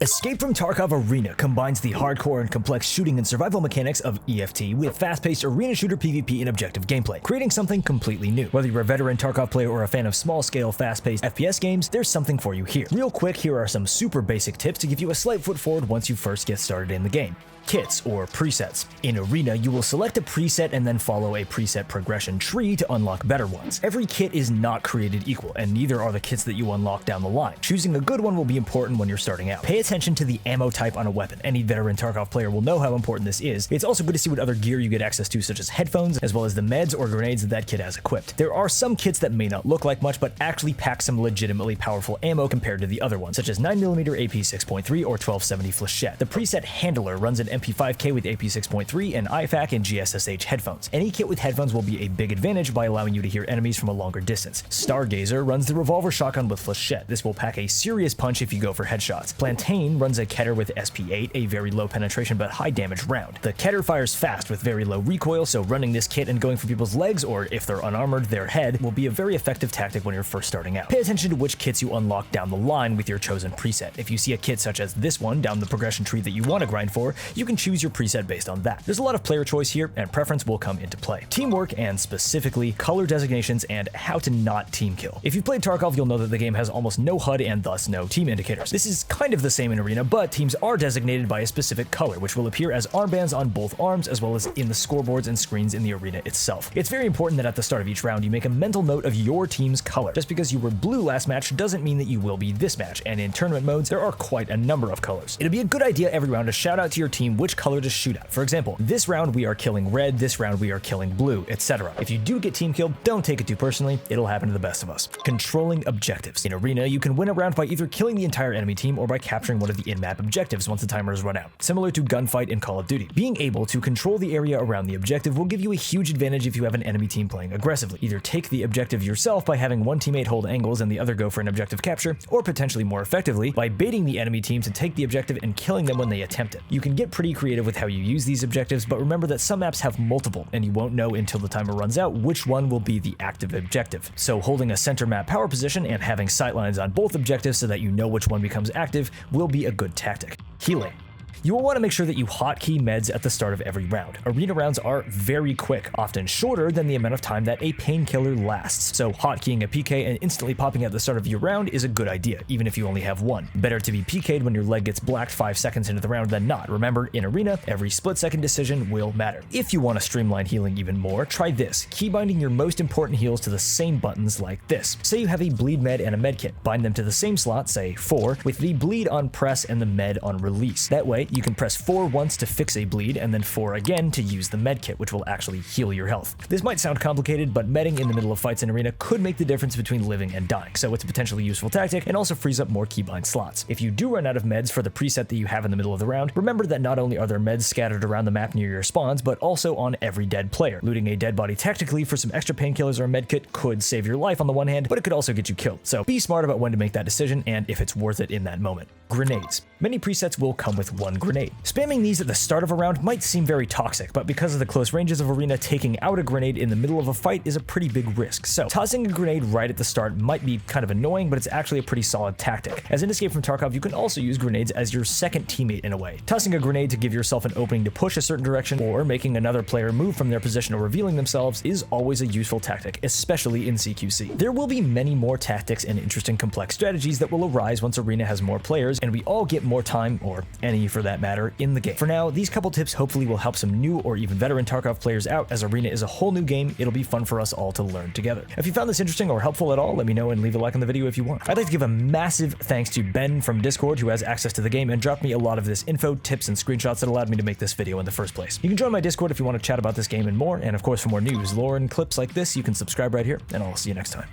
Escape from Tarkov Arena combines the hardcore and complex shooting and survival mechanics of EFT with fast-paced arena shooter PvP and objective gameplay, creating something completely new. Whether you're a veteran Tarkov player or a fan of small-scale, fast-paced FPS games, there's something for you here. Real quick, here are some super basic tips to give you a slight foot forward once you first get started in the game. Kits, or presets. In Arena, you will select a preset and then follow a preset progression tree to unlock better ones. Every kit is not created equal, and neither are the kits that you unlock down the line. Choosing a good one will be important when you're starting out. Pay attention to the ammo type on a weapon. Any veteran Tarkov player will know how important this is. It's also good to see what other gear you get access to, such as headphones, as well as the meds or grenades that kit has equipped. There are some kits that may not look like much, but actually pack some legitimately powerful ammo compared to the other ones, such as 9mm AP 6.3 or 1270 Flechette. The preset Handler runs an MP5K with AP 6.3 and IFAK and GSSH headphones. Any kit with headphones will be a big advantage by allowing you to hear enemies from a longer distance. Stargazer runs the revolver shotgun with Flechette. This will pack a serious punch if you go for headshots. Plantain runs a Keter with SP8, a very low penetration but high damage round. The Keter fires fast with very low recoil, so running this kit and going for people's legs, or if they're unarmored, their head, will be a very effective tactic when you're first starting out. Pay attention to which kits you unlock down the line with your chosen preset. If you see a kit such as this one down the progression tree that you want to grind for, you can choose your preset based on that. There's a lot of player choice here, and preference will come into play. Teamwork, and specifically color designations and how to not team kill. If you've played Tarkov, you'll know that the game has almost no HUD and thus no team indicators. This is kind of the same in Arena, but teams are designated by a specific color, which will appear as armbands on both arms as well as in the scoreboards and screens in the arena itself. It's very important that at the start of each round you make a mental note of your team's color. Just because you were blue last match doesn't mean that you will be this match, and in tournament modes there are quite a number of colors. It'll be a good idea every round to shout out to your team which color to shoot at. For example, this round we are killing red, this round we are killing blue, etc. If you do get team killed, don't take it too personally, it'll happen to the best of us. Controlling objectives. In Arena, you can win a round by either killing the entire enemy team or by capturing one of the in-map objectives once the timer is run out, similar to gunfight in Call of Duty. Being able to control the area around the objective will give you a huge advantage if you have an enemy team playing aggressively. Either take the objective yourself by having one teammate hold angles and the other go for an objective capture, or potentially more effectively, by baiting the enemy team to take the objective and killing them when they attempt it. You can get pretty creative with how you use these objectives, but remember that some maps have multiple, and you won't know until the timer runs out which one will be the active objective. So holding a center map power position and having sightlines on both objectives so that you know which one becomes active will be a good tactic. Healing. You will want to make sure that you hotkey meds at the start of every round. Arena rounds are very quick, often shorter than the amount of time that a painkiller lasts, so hotkeying a PK and instantly popping at the start of your round is a good idea, even if you only have one. Better to be PK'd when your leg gets blacked 5 seconds into the round than not. Remember, in Arena, every split-second decision will matter. If you want to streamline healing even more, try this. Keybinding your most important heals to the same buttons like this. Say you have a bleed med and a med kit. Bind them to the same slot, say 4, with the bleed on press and the med on release. That way, you can press 4 once to fix a bleed, and then 4 again to use the med kit, which will actually heal your health. This might sound complicated, but medding in the middle of fights in Arena could make the difference between living and dying, so it's a potentially useful tactic and also frees up more keybind slots. If you do run out of meds for the preset that you have in the middle of the round, remember that not only are there meds scattered around the map near your spawns, but also on every dead player. Looting a dead body tactically for some extra painkillers or a med kit could save your life on the one hand, but it could also get you killed, so be smart about when to make that decision and if it's worth it in that moment. Grenades. Many presets will come with one grenade. Spamming these at the start of a round might seem very toxic, but because of the close ranges of Arena, taking out a grenade in the middle of a fight is a pretty big risk. So tossing a grenade right at the start might be kind of annoying, but it's actually a pretty solid tactic. As in Escape from Tarkov, you can also use grenades as your second teammate in a way. Tossing a grenade to give yourself an opening to push a certain direction, or making another player move from their position or revealing themselves is always a useful tactic, especially in CQC. There will be many more tactics and interesting complex strategies that will arise once Arena has more players, and we all get more time, or any for that matter, in the game. For now, these couple tips hopefully will help some new or even veteran Tarkov players out. As Arena is a whole new game, it'll be fun for us all to learn together. If you found this interesting or helpful at all, let me know and leave a like on the video if you want. I'd like to give a massive thanks to Ben from Discord, who has access to the game and dropped me a lot of this info, tips, and screenshots that allowed me to make this video in the first place. You can join my Discord if you want to chat about this game and more, and of course for more news, lore, and clips like this, you can subscribe right here, and I'll see you next time.